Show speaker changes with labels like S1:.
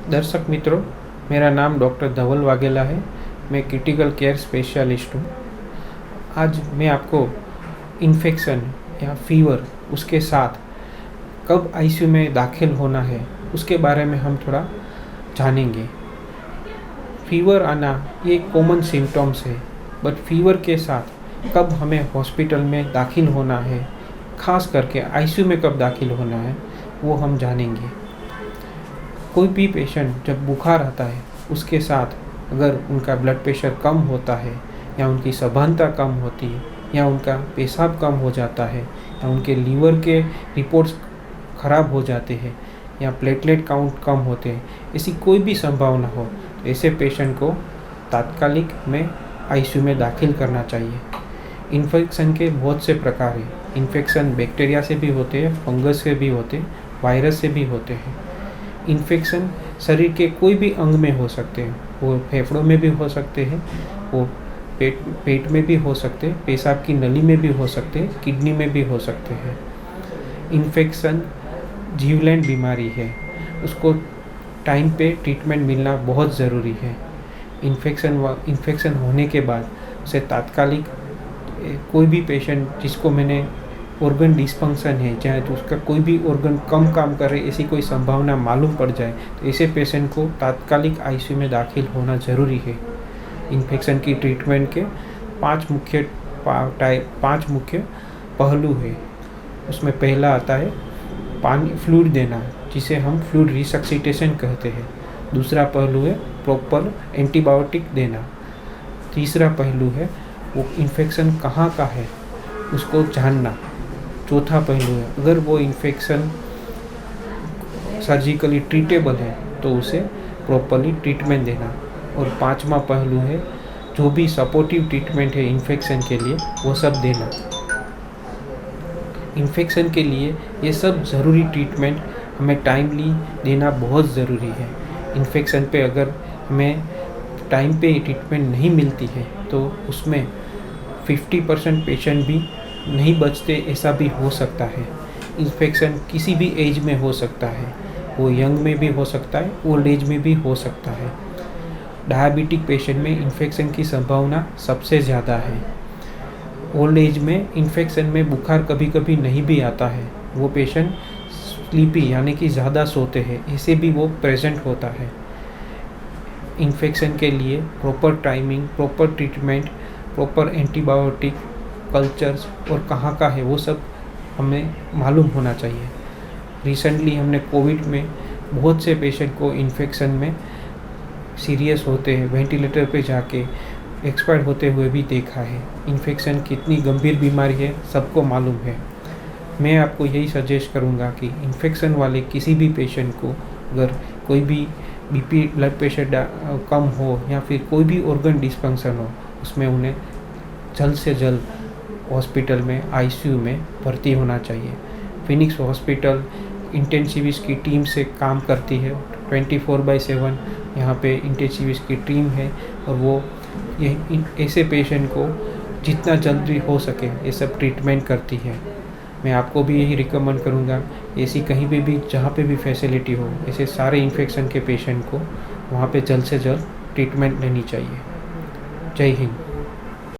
S1: दर्शक मित्रों, मेरा नाम डॉक्टर धवल वाघेला है। मैं क्रिटिकल केयर स्पेशलिस्ट हूँ। आज मैं आपको इन्फेक्शन या फीवर उसके साथ कब आईसीयू में दाखिल होना है उसके बारे में हम थोड़ा जानेंगे। फीवर आना ये कॉमन सिम्टम्स है, बट फीवर के साथ कब हमें हॉस्पिटल में दाखिल होना है, ख़ास करके आईसीयू में कब दाखिल होना है, वो हम जानेंगे। कोई भी पेशेंट जब बुखार आता है उसके साथ अगर उनका ब्लड प्रेशर कम होता है या उनकी सभानता कम होती है या उनका पेशाब कम हो जाता है या उनके लीवर के रिपोर्ट्स ख़राब हो जाते हैं या प्लेटलेट काउंट कम होते हैं, ऐसी कोई भी संभावना हो तो ऐसे पेशेंट को तात्कालिक में आईसीयू में दाखिल करना चाहिए। इन्फेक्शन के बहुत से प्रकार हैं। इन्फेक्शन बैक्टीरिया से भी होते हैं, फंगस से भी होते हैं, वायरस से भी होते हैं। इन्फेक्शन शरीर के कोई भी अंग में हो सकते हैं, वो फेफड़ों में भी हो सकते हैं, वो पेट में भी हो सकते हैं, पेशाब की नली में भी हो सकते हैं, किडनी में भी हो सकते हैं। इन्फेक्शन जीवलेंट बीमारी है, उसको टाइम पे ट्रीटमेंट मिलना बहुत ज़रूरी है। इन्फेक्शन होने के बाद उसे तात्कालिक कोई भी पेशेंट जिसको मैंने ऑर्गन डिस्फंक्शन है, चाहे तो उसका कोई भी ऑर्गन कम काम करे, ऐसी कोई संभावना मालूम पड़ जाए तो ऐसे पेशेंट को तात्कालिक आईसीयू में दाखिल होना ज़रूरी है। इन्फेक्शन की ट्रीटमेंट के पांच मुख्य पहलू है। उसमें पहला आता है पानी फ्लूइड देना, जिसे हम फ्लूइड रिसक्सिटेशन कहते हैं। दूसरा पहलू है प्रॉपर एंटीबायोटिक देना। तीसरा पहलू है वो इन्फेक्शन कहाँ का है उसको जानना। चौथा पहलू है अगर वो इन्फेक्शन सर्जिकली ट्रीटेबल है तो उसे प्रॉपरली ट्रीटमेंट देना। और पांचवा पहलू है जो भी सपोर्टिव ट्रीटमेंट है इन्फेक्शन के लिए वो सब देना। इन्फेक्शन के लिए ये सब ज़रूरी ट्रीटमेंट हमें टाइमली देना बहुत ज़रूरी है। इन्फेक्शन पे अगर हमें टाइम पे ट्रीटमेंट नहीं मिलती है तो उसमें 50% पेशेंट भी नहीं बचते, ऐसा भी हो सकता है। इन्फेक्शन किसी भी एज में हो सकता है, वो यंग में भी हो सकता है, ओल्ड एज में भी हो सकता है। डायबिटिक पेशेंट में इन्फेक्शन की संभावना सबसे ज़्यादा है। ओल्ड एज में इन्फेक्शन में बुखार कभी कभी नहीं भी आता है, वो पेशेंट स्लीपी यानी कि ज़्यादा सोते हैं, ऐसे भी वो प्रेजेंट होता है। इन्फेक्शन के लिए proper timing, proper treatment, proper antibiotic, cultures और कहाँ का है वो सब हमें मालूम होना चाहिए। रिसेंटली हमने कोविड में बहुत से पेशेंट को इन्फेक्शन में सीरियस होते हैं, वेंटिलेटर पे जाके एक्सपायर होते हुए भी देखा है। इन्फेक्शन कितनी गंभीर बीमारी है सबको मालूम है। मैं आपको यही सजेस्ट करूँगा कि इन्फेक्शन वाले किसी भी पेशेंट को अगर कोई भी बीपी ब्लड प्रेशर कम हो या फिर कोई भी ऑर्गन डिस्फंक्शन हो, उसमें उन्हें जल्द से जल्द हॉस्पिटल में आईसीयू में भर्ती होना चाहिए। फिनिक्स हॉस्पिटल इंटेंसिविस्ट की टीम से काम करती है 24/7। यहाँ पे इंटेंसिविस्ट की टीम है और वो ये ऐसे पेशेंट को जितना जल्दी हो सके ये सब ट्रीटमेंट करती है। मैं आपको भी यही रिकमेंड करूँगा, ऐसी कहीं पे भी जहाँ पे भी फैसिलिटी हो, ऐसे सारे इन्फेक्शन के पेशेंट को वहाँ पे जल्द से जल्द ट्रीटमेंट लेनी चाहिए। जय हिंद।